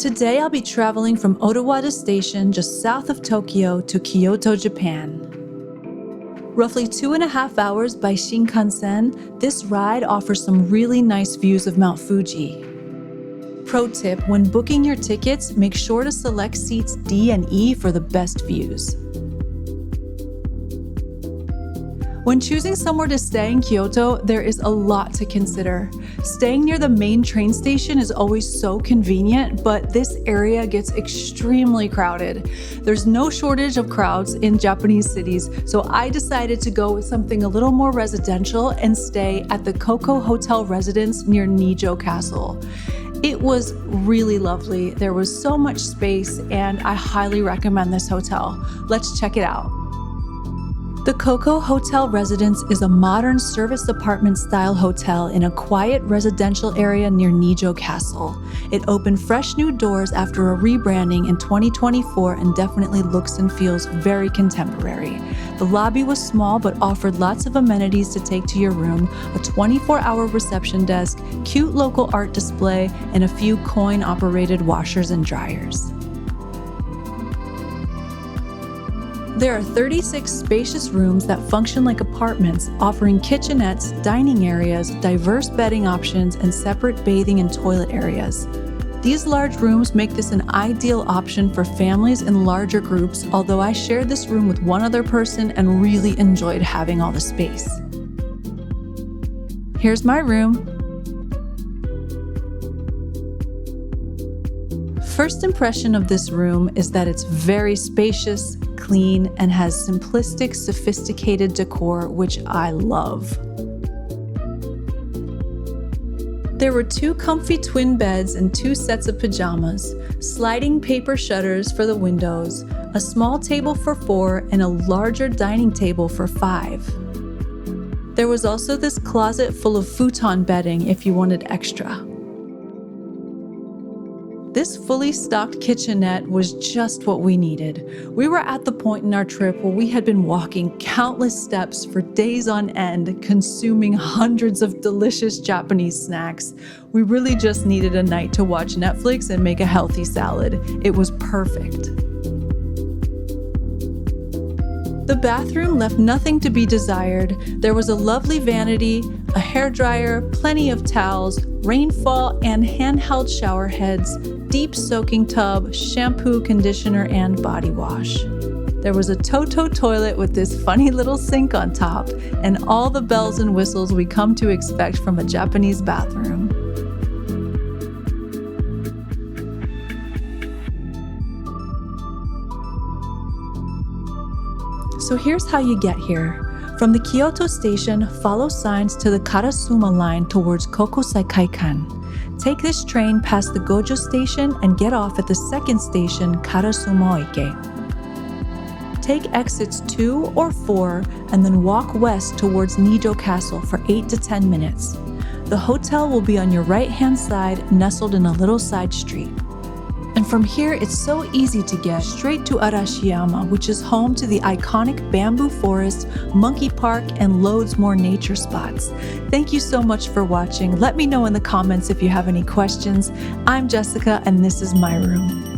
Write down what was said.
Today I'll be traveling from Otawada Station just south of Tokyo to Kyoto, Japan. Roughly 2.5 hours by Shinkansen, this ride offers some really nice views of Mount Fuji. Pro tip, when booking your tickets, make sure to select seats D and E for the best views. When choosing somewhere to stay in Kyoto, there is a lot to consider. Staying near the main train station is always so convenient, but this area gets extremely crowded. There's no shortage of crowds in Japanese cities, so I decided to go with something a little more residential and stay at the KOKO Hotel Residence near Nijo Castle. It was really lovely. There was so much space, and I highly recommend this hotel. Let's check it out. The KOKO Hotel Residence is a modern service apartment style hotel in a quiet residential area near Nijo Castle. It opened fresh new doors after a rebranding in 2024 and definitely looks and feels very contemporary. The lobby was small but offered lots of amenities to take to your room, a 24-hour reception desk, cute local art display, and a few coin-operated washers and dryers. There are 36 spacious rooms that function like apartments, offering kitchenettes, dining areas, diverse bedding options, and separate bathing and toilet areas. These large rooms make this an ideal option for families in larger groups, although I shared this room with one other person and really enjoyed having all the space. Here's my room. First impression of this room is that it's very spacious, clean, and has simplistic, sophisticated decor, which I love. There were 2 comfy twin beds and 2 sets of pajamas, sliding paper shutters for the windows, a small table for 4, and a larger dining table for 5. There was also this closet full of futon bedding if you wanted extra. This fully stocked kitchenette was just what we needed. We were at the point in our trip where we had been walking countless steps for days on end, consuming hundreds of delicious Japanese snacks. We really just needed a night to watch Netflix and make a healthy salad. It was perfect. The bathroom left nothing to be desired. There was a lovely vanity, a hairdryer, plenty of towels, rainfall and handheld shower heads, deep soaking tub, shampoo, conditioner, and body wash. There was a Toto toilet with this funny little sink on top, and all the bells and whistles we come to expect from a Japanese bathroom. So here's how you get here. From the Kyoto station, follow signs to the Karasuma line towards Koko Saikaikan. Take this train past the Gojo station and get off at the second station, Karasuma Oike. Take exits 2 or 4 and then walk west towards Nijo Castle for 8 to 10 minutes. The hotel will be on your right-hand side, nestled in a little side street. And from here, it's so easy to get straight to Arashiyama, which is home to the iconic bamboo forest, monkey park, and loads more nature spots. Thank you so much for watching. Let me know in the comments if you have any questions. I'm Jessica, and this is my room.